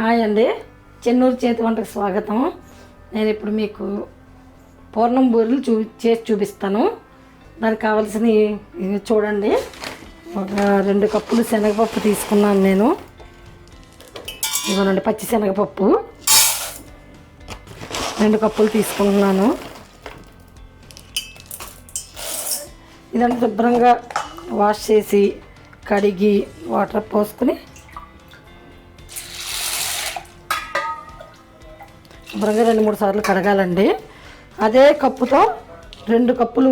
Hi అండి, చెన్నూరు చేతి వంటకు స్వాగతం. నేను ఇప్పుడు మీకు పూర్ణం బూరెలు చేసి చూపిస్తాను. దానికి కావాల్సినవి చూడండి. ఒక 2 కప్పులు శనగపప్పు తీసుకున్నాను నేను. ఇదిగోనండి పచ్చి శనగపప్పు 2 కప్పులు తీసుకుంటున్నాను. ఇదంతా శుభ్రంగా వాష్ చేసి కడిగి వాటర్ పోసుకుని శుభ్రంగా 2-3 సార్లు కడగాలండి. అదే కప్పుతో 2 కప్పులు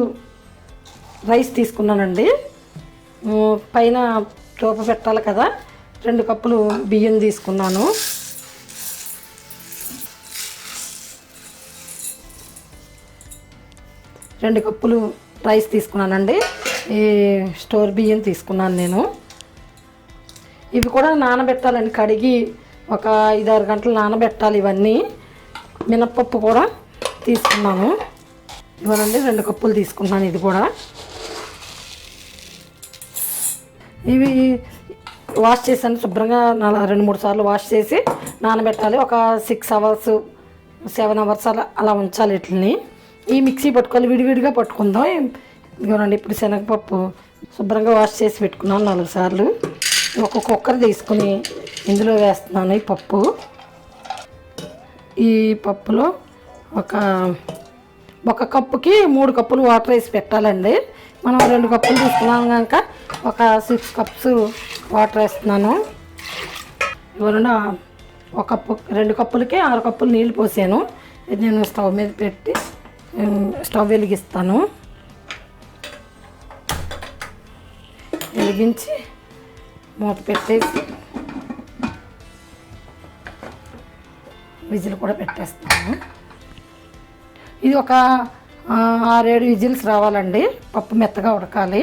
రైస్ తీసుకున్నానండి. పైన తోప పెట్టాలి కదా, 2 కప్పులు బియ్యం తీసుకున్నాను. రెండు కప్పులు రైస్ తీసుకున్నానండి. ఈ స్టోర్ బియ్యం తీసుకున్నాను నేను. ఇవి కూడా నానబెట్టాలండి, కడిగి ఒక 5-6 గంటలు నానబెట్టాలి. ఇవన్నీ మినప్పప్పు కూడా తీసుకున్నాను. ఇవ్వనండి 2 కప్పులు తీసుకున్నాను. ఇది కూడా ఇవి వాష్ చేశాను శుభ్రంగా. 2-3 సార్లు వాష్ చేసి నానబెట్టాలి. ఒక 6 అవర్స్ 7 అవర్స్ అలా ఉంచాలి. వీటిని ఈ మిక్సీ పట్టుకోవాలి, విడివిడిగా పట్టుకుందాం. ఇదిగోనండి ఇప్పుడు శనగపప్పు శుభ్రంగా వాష్ చేసి పెట్టుకున్నాను 4 సార్లు. ఒక కుక్కర్ తీసుకుని ఇందులో వేస్తున్నాను ఈ పప్పు. ఈ పప్పులో ఒక కప్పుకి 3 కప్పులు వాటర్ వేసి పెట్టాలండి. మనం 2 కప్పులు తీసుకున్నాం కనుక ఒక 6 కప్స్ వాటర్ వేస్తున్నాను. ఇవ్వండి ఒక కప్పు 2 కప్పులకి 6 కప్పులు నీళ్ళు పోసాను. ఇది నేను స్టవ్ మీద పెట్టి స్టవ్ వెలిగిస్తాను. వెలిగించి మూత పెట్టేసి విజిల్ కూడా పెట్టేస్తాను. ఇది ఒక 6-7 విజిల్స్ రావాలండి. పప్పు మెత్తగా ఉడకాలి.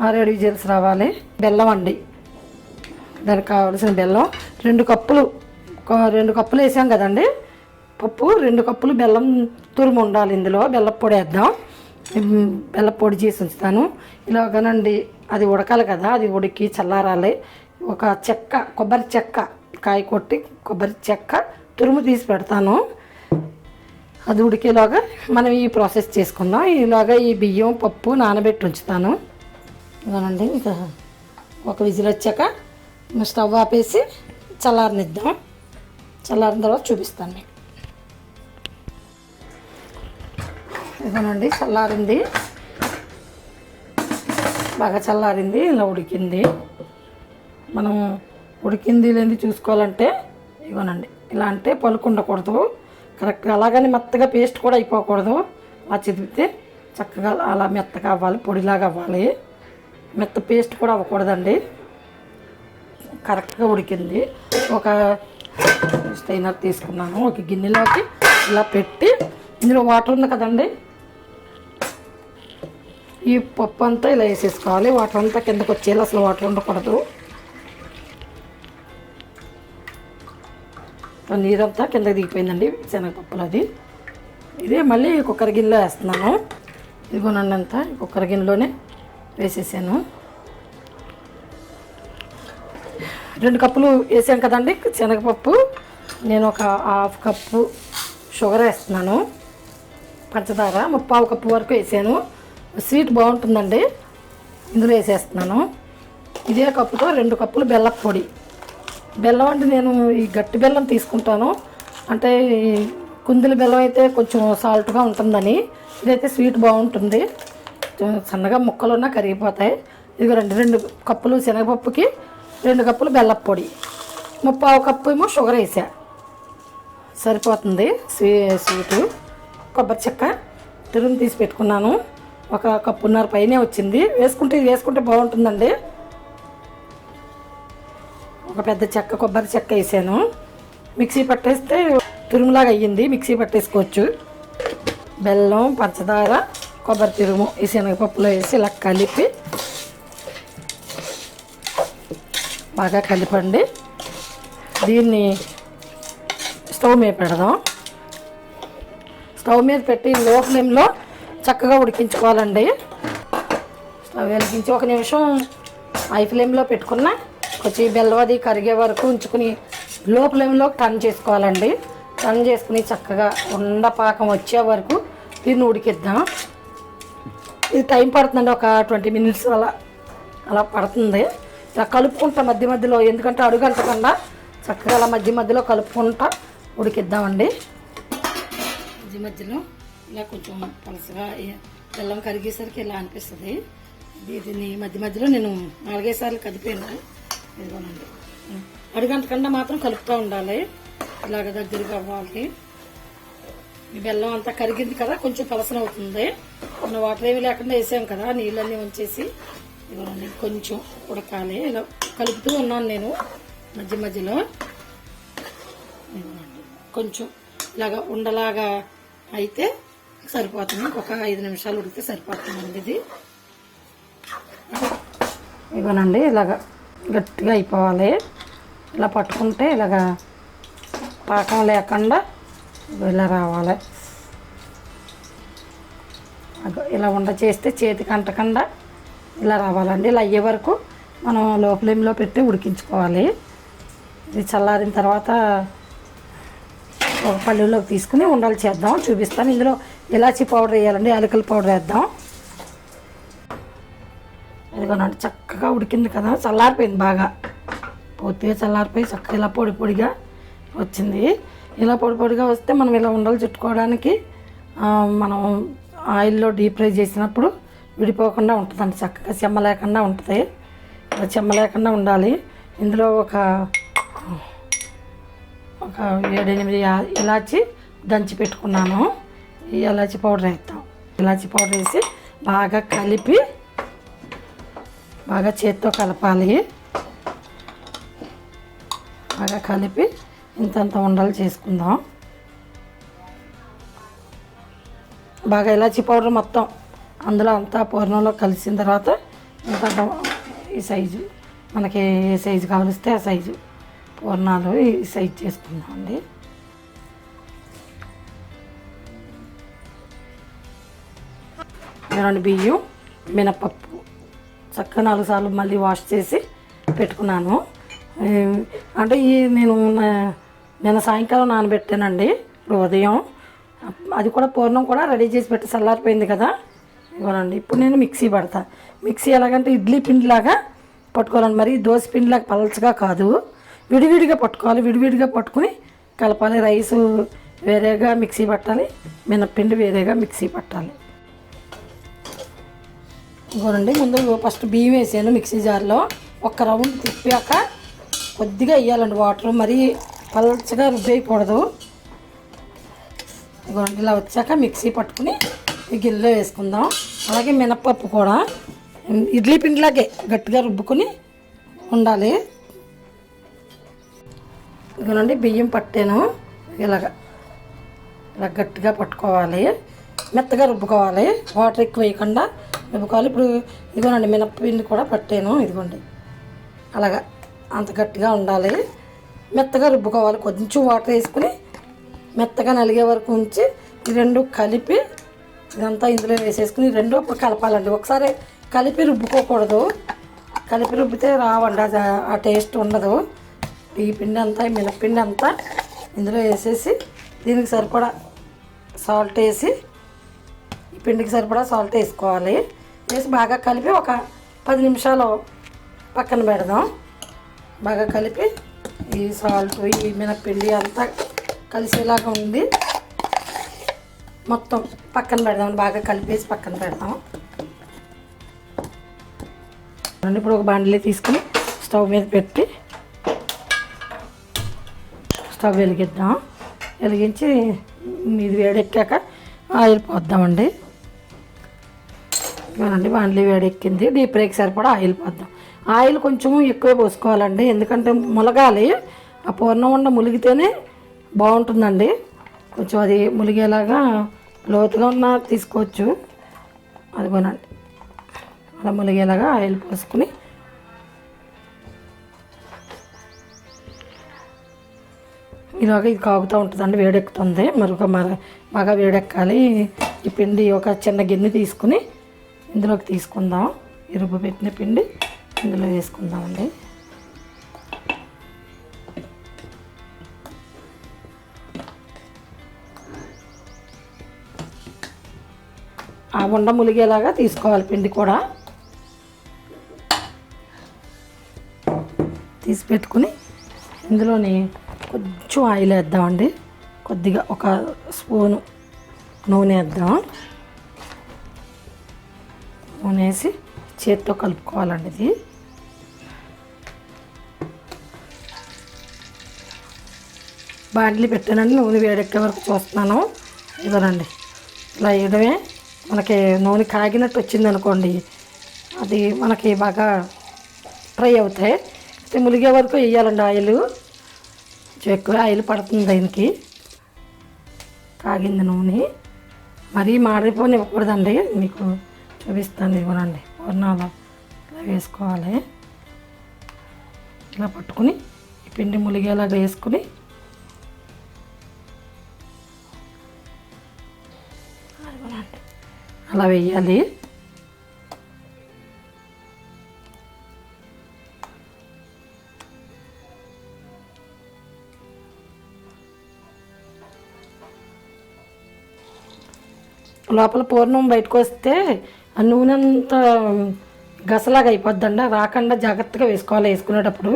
6-7 విజిల్స్ రావాలి. బెల్లం అండి, దానికి కావాల్సిన బెల్లం 2 కప్పులు. 2 కప్పులు వేసాం కదండి పప్పు, 2 కప్పులు బెల్లం తురుము ఉండాలి. ఇందులో బెల్లం పొడి వేద్దాం. బెల్లం పొడి చేసి ఉంచుతాను. ఇలాగనండి అది ఉడకాలి కదా, అది ఉడికి చల్లారాలి. ఒక చెక్క కొబ్బరి చెక్క కాయ కొట్టి కొబ్బరి చెక్క తురుము తీసి పెడతాను. అది ఉడికేలాగా మనం ఈ ప్రాసెస్ చేసుకుందాం. ఇలాగా ఈ బియ్యం పప్పు నానబెట్టి ఉంచుతాను. ఇదనండి ఇంకా ఒక విజిల్ వచ్చాక స్టవ్ ఆపేసి చల్లారనిద్దాం. చల్లారిన తర్వాత చూపిస్తాను మీకు. ఇదనండి చల్లారింది, బాగా చల్లారింది. ఇలా ఉడికింది. మనం ఉడికింది లేని చూసుకోవాలంటే ఇవ్వనండి ఇలా అంటే పలుకు ఉండకూడదు కరెక్ట్గా. అలాగని మెత్తగా పేస్ట్ కూడా అయిపోకూడదు. అలా చిదిపితే చక్కగా అలా మెత్తగా అవ్వాలి, పొడిలాగా అవ్వాలి. మెత్త పేస్ట్ కూడా అవ్వకూడదండి. కరెక్ట్గా ఉడికింది. ఒక స్టైనర్ తీసుకున్నాను. ఒక గిన్నెలోకి ఇలా పెట్టి ఇందులో వాటర్ ఉంది కదండి, ఈ పప్పు అంతా ఇలా వేసేసుకోవాలి. వాటర్ అంతా కిందకు వచ్చేలా, అసలు వాటర్ ఉండకూడదు. నీరంతా కిందకి దిగిపోయిందండి శనగపప్పులు. అది ఇదే మళ్ళీ కుక్కర్ గిన్నెలో వేస్తున్నాను. ఇదిగోనండి అంతా కుక్కర్ గిన్నెలోనే వేసేసాను. 2 కప్పులు వేసాను కదండి శనగపప్పు. నేను ఒక 1/2 కప్పు షుగర్ వేస్తున్నాను. పంచదార 3/4 కప్పు వరకు వేసాను. స్వీట్ బాగుంటుందండి, ఇందులో వేసేస్తున్నాను. ఇదే కప్పుతో 2 కప్పులు బెల్లం పొడి. బెల్లం అంటే నేను ఈ గట్టి బెల్లం తీసుకుంటాను. అంటే కుందుల బెల్లం అయితే కొంచెం సాల్ట్గా ఉంటుందని, ఇదైతే స్వీట్ బాగుంటుంది. సన్నగా ముక్కలున్నా కరిగిపోతాయి. ఇది 2 కప్పులు శనగపప్పుకి 2 కప్పులు బెల్లం పొడి, 3/4 కప్పు ఏమో షుగర్ వేసా, సరిపోతుంది. స్వీటు కొబ్బరి చెక్క తురుము తీసి పెట్టుకున్నాను. 1.5 కప్పు పైనే వచ్చింది. వేసుకుంటే బాగుంటుందండి. ఒక పెద్ద చెక్క కొబ్బరి చెక్క వేసాను. మిక్సీ పట్టేస్తే తురుములాగా అయ్యింది, మిక్సీ పట్టేసుకోవచ్చు. బెల్లం, పంచదార, కొబ్బరి తురుము ఈ శనగపప్పులో వేసి ఇలా కలిపి బాగా కలిపండి. దీన్ని స్టవ్ మీద పెడదాం. స్టవ్ మీద పెట్టి లో ఫ్లేమ్లో చక్కగా ఉడికించుకోవాలండి. స్టవ్ వెలిగించి 1 నిమిషం హై ఫ్లేమ్లో పెట్టుకున్న కొంచెం బెల్లం అది కరిగే వరకు ఉంచుకుని లో ఫ్లేమ్లో టర్న్ చేసుకోవాలండి. టర్న్ చేసుకుని చక్కగా ఉండపాకం వచ్చే వరకు దీన్ని ఉడికిద్దాం. ఇది టైం పడుతుందండి, ఒక 20 మినిట్స్ అలా పడుతుంది. ఇలా కలుపుకుంటా మధ్య మధ్యలో, ఎందుకంటే అడుగంటకుండా చక్కగా అలా మధ్య మధ్యలో కలుపుకుంటా ఉడికిద్దామండి. మధ్య మధ్యలో ఇలా కొంచెం పలసగా బెల్లం కరిగేసరికి ఇలా అనిపిస్తుంది. దీన్ని మధ్య మధ్యలో నేను 4-5 సార్లు కదిపాను. ఇదిగోనండి, అడుగంటకుండా మాత్రం కలుపుతూ ఉండాలి. ఇలాగ దగ్గరగా అవ్వాలి. ఈ బెల్లం అంతా కరిగింది కదా, కొంచెం పలసన అవుతుంది. మనం వాటర్ ఏమి లేకుండా వేసాం కదా, నీళ్ళన్నీ ఉంచేసి ఇదిగోనండి కొంచెం ఉడకాలి. ఇలా కలుపుతూ ఉన్నాను నేను మధ్య మధ్యలో. కొంచెం ఇలాగా ఉండలాగా అయితే సరిపోతుంది. ఇంకొక 5 నిమిషాలు ఉడికితే సరిపోతుందండి. ఇది ఇవ్వనండి, ఇలాగ గట్టిగా అయిపోవాలి. ఇలా పట్టుకుంటే ఇలాగా పాకం లేకుండా ఇలా రావాలి. ఇలా ఉండ చేస్తే చేతికి అంటకుండా ఇలా రావాలండి. ఇలా అయ్యే వరకు మనం లో ఫ్లేమ్లో పెట్టి ఉడికించుకోవాలి. ఇది చల్లారిన తర్వాత ఒక పళ్ళులోకి తీసుకుని ఉండలు చేద్దాం, చూపిస్తాను. ఇందులో ఇలాచీ పౌడర్ వేయాలండి, యాలకుల పౌడర్ వేద్దాం. ఇదిగోనండి, చక్కగా ఉడికింది కదా, చల్లారిపోయింది బాగా, పూర్తిగా చల్లారిపోయి చక్కగా ఇలా పొడి పొడిగా వచ్చింది. ఇలా పొడి పొడిగా వస్తే మనం ఇలా ఉండలు చుట్టుకోవడానికి మనం ఆయిల్లో డీప్ ఫ్రై చేసినప్పుడు విడిపోకుండా ఉంటుందండి. చక్కగా చెమ్మ లేకుండా ఉంటుంది. ఇలా చెమ్మ లేకుండా ఉండాలి. ఇందులో ఒక 7-8 ఇలాచి దంచి పెట్టుకున్నాను. ఈ ఇలాచి పౌడర్ వేస్తాం. ఇలాచి పౌడర్ వేసి బాగా కలిపి బాగా చేత్తో కలపాలి. బాగా కలిపి ఇంతంత ఉండలు చేసుకుందాం. బాగా ఇలాచి పౌడర్ మొత్తం అందులో అంతా పూర్ణంలో కలిసిన తర్వాత ఇంత ఈ సైజు మనకి ఏ సైజు కావలిస్తే ఆ సైజు పూర్ణాలు ఈ సైజు చేసుకుందాం అండి. రెండు బియ్యం, మినపప్పు చక్కగా 4 సార్లు మళ్ళీ వాష్ చేసి పెట్టుకున్నాను. అంటే నేను సాయంకాలం నానబెట్టానండి. ఇప్పుడు ఉదయం అది కూడా పూర్ణం కూడా రెడీ చేసి పెట్టి చల్లారిపోయింది కదా. ఇవ్వనండి, ఇప్పుడు నేను మిక్సీ పడతా. మిక్సీ ఎలాగంటే ఇడ్లీ పిండిలాగా పట్టుకోవాలండి, మరి దోశ పిండిలాగా పలచగా కాదు, విడివిడిగా పట్టుకోవాలి. విడివిడిగా పట్టుకుని కలపాలి. రైసు వేరేగా మిక్సీ పట్టాలి, మినప్పిండి వేరేగా మిక్సీ పట్టాలి. ఇవ్వనండి, ముందు ఫస్ట్ బియ్యం వేసాను మిక్సీ జార్లో. ఒక్క రౌండ్ తిప్పాక కొద్దిగా వేయాలండి వాటర్, మరీ పలచగా రుబ్బేయకూడదు. ఇవ్వండి, ఇలా వచ్చాక మిక్సీ పట్టుకుని ఈ గిన్నెలో వేసుకుందాం. అలాగే మినప్పప్పు కూడా ఇడ్లీ పిండిలాగే గట్టిగా రుబ్బుకొని ఉండాలి. ఇదిగోనండి, బియ్యం పట్టాను. ఇలా గట్టిగా పట్టుకోవాలి, మెత్తగా రుబ్బుకోవాలి, వాటర్ ఎక్కువ వేయకుండా రుబ్బుకోవాలి. ఇప్పుడు ఇదిగోనండి మినప్పిండి కూడా పట్టాను. ఇదిగోండి, అలాగా అంత గట్టిగా ఉండాలి, మెత్తగా రుబ్బుకోవాలి. కొంచెం వాటర్ వేసుకుని మెత్తగా నలిగే వరకు ఉంచి ఈ రెండు కలిపి ఇదంతా ఇందులో వేసేసుకుని రెండు కలపాలండి. ఒకసారి కలిపి రుబ్బుకోకూడదు, కలిపి రుబ్బితే రావండి, అది ఆ టేస్ట్ ఉండదు. ఈ పిండి అంతా, ఈ మినప్పిండి అంతా ఇందులో వేసేసి దీనికి సరిపడా సాల్ట్ వేసి, ఈ పిండికి సరిపడా సాల్ట్ వేసుకోవాలి. వేసి బాగా కలిపి ఒక 10 నిమిషాలు పక్కన పెడదాం. బాగా కలిపి ఈ సాల్ట్, ఈ మినప్పిండి అంతా కలిసేలాగా ఉంది, మొత్తం పక్కన పెడదాం. బాగా కలిపేసి పక్కన పెడదాం. ఇప్పుడు ఒక బాండిలో తీసుకుని స్టవ్ మీద పెట్టి స్టవ్ వెలిగిద్దాం. వెలిగించి ఇది వేడెక్కాక ఆయిల్ పోద్దామండి. ఇవ్వనండి, బాండ్లీ వేడెక్కింది. డీప్ ఫ్రైకి సరిపడా ఆయిల్ పోద్దాం. ఆయిల్ కొంచెం ఎక్కువే పోసుకోవాలండి, ఎందుకంటే ములగాలి. ఆ పూర్ణం ఉండ ములిగితేనే బాగుంటుందండి. కొంచెం అది ములిగేలాగా లోతుగా ఉన్న తీసుకోవచ్చు. అదిగోనండి, అలా ములిగేలాగా ఆయిల్ పోసుకుని ఇలాగ ఇది కాగుతూ ఉంటుందండి, వేడెక్కుతుంది. బాగా వేడెక్కాలి. ఈ పిండి ఒక చిన్న గిన్నె తీసుకుని ఇందులోకి తీసుకుందాం. ఈ రుబ్బు పెట్టిన పిండి ఇందులో వేసుకుందామండి. ఆ ఉండ ములిగేలాగా తీసుకోవాలి పిండి కూడా. తీసి పెట్టుకుని ఇందులోని కొంచెం ఆయిల్ వేద్దామండి. కొద్దిగా ఒక స్పూను నూనె వేద్దాం. నూనె వేసి చేతితో కలుపుకోవాలండి. ఇది బాండ్లీ పెట్టానండి, నూనె వేడెక్కే వరకు చూస్తున్నాను. ఇవ్వనండి, ఇలా వేయడమే. మనకి నూనె కాగినట్టు వచ్చింది అనుకోండి, అది మనకి బాగా ఫ్రై అవుతాయి. అయితే ములిగే వరకు వేయాలండి ఆయిల్. ఎక్కువ ఆయిల్ పడుతుంది దీనికి. కాగింది నూనె, మరీ మాడిపోనివ్వకూడదండి. మీకు చూపిస్తాను. ఇవ్వనండి, పూర్ణాలు ఇలా వేసుకోవాలి. ఇలా పట్టుకుని ఈ పిండి ములిగేలాగా వేసుకుని అలా వేయాలి. లోపల పూర్ణం బయటకు వస్తే ఆ నూనె అంతా గసలాగా అయిపోద్దండి. రాకుండా జాగ్రత్తగా వేసుకోవాలి వేసుకునేటప్పుడు.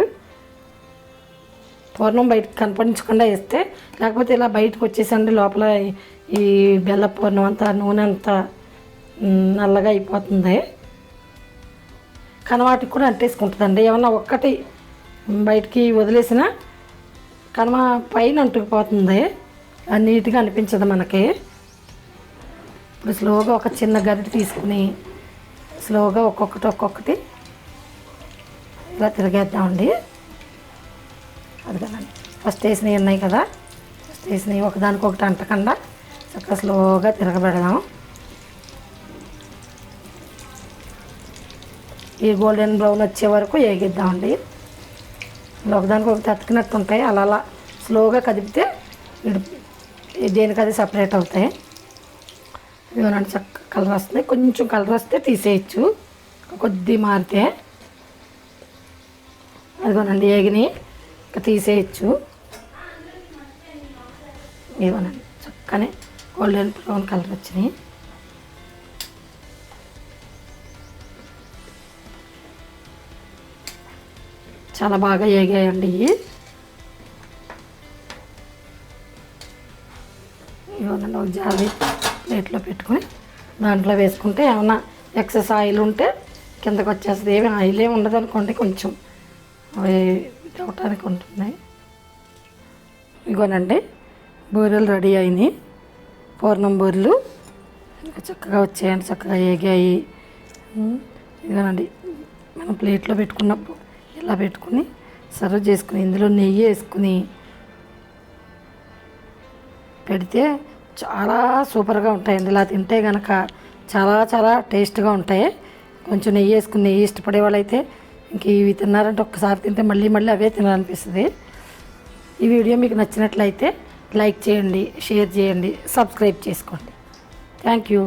పూర్ణం బయటకు కనపడించకుండా వేస్తే, లేకపోతే ఇలా బయటకు వచ్చేసండి లోపల ఈ బెల్ల పూర్ణం అంతా నూనె అంతా నల్లగా అయిపోతుంది. కనవాటికి కూడా అంటేసుకుంటుందండి. ఏమన్నా ఒక్కటి బయటికి వదిలేసిన కనవ పైన అంటుకుపోతుంది, నీట్గా అనిపించదు మనకి. ఇప్పుడు స్లోగా ఒక చిన్న గరిటె తీసుకుని స్లోగా ఒక్కొక్కటి ఇలా తిరిగేద్దామండి. అది కదండి, ఫస్ట్ వేసినవి ఉన్నాయి కదా, ఫస్ట్ వేసినవి ఒకదానికొకటి అంటకుండా చక్కగా స్లోగా తిరగబెడదాం. ఈ గోల్డెన్ బ్రౌన్ వచ్చే వరకు వేగిద్దామండి. ఇలా ఒకదానికొకటి అతికినట్టు ఉంటాయి. అలా స్లోగా కదిపితే దేనికి అది సపరేట్ అవుతాయి. ఇవన్నీ చక్కగా కలర్ వస్తుంది. కొంచెం కలర్ వస్తే తీసేయచ్చు, కొద్ది మారితే. అదిగోనండి వేగిని ఇంకా తీసేయచ్చు. ఇవనండి చక్కనే గోల్డెన్ బ్రౌన్ కలర్ వచ్చినాయి. చాలా బాగా వేగాయండి ఇవి. ఇవన్నీ ఒక జాలి ప్లేట్లో పెట్టుకొని దాంట్లో వేసుకుంటే ఏమన్నా ఎక్సెస్ ఆయిల్ ఉంటే కిందకు వచ్చేస్తుంది. ఏమి ఆయిల్ ఏమి ఉండదు అనుకోండి, కొంచెం అవి అవటానికి ఉంటుంది. ఇగోనండి బూరెలు రెడీ అయినాయి. పూర్ణం బూరెలు చక్కగా వచ్చాయండి, చక్కగా వేగాయి. ఇగోనండి మనం ప్లేట్లో పెట్టుకున్నప్పుడు ఇలా పెట్టుకుని సర్వ్ చేసుకుని ఇందులో నెయ్యి వేసుకుని పెడితే చాలా సూపర్గా ఉంటాయండి. ఇలా తింటే కనుక చాలా టేస్ట్గా ఉంటాయి. కొంచెం నెయ్యి వేసుకుని, నెయ్యి ఇష్టపడే వాళ్ళైతే ఇంక ఇవి తిన్నారంటే ఒక్కసారి తింటే మళ్ళీ అవే తినాలనిపిస్తుంది. ఈ వీడియో మీకు నచ్చినట్లయితే లైక్ చేయండి, షేర్ చేయండి, సబ్స్క్రైబ్ చేసుకోండి. Thank you.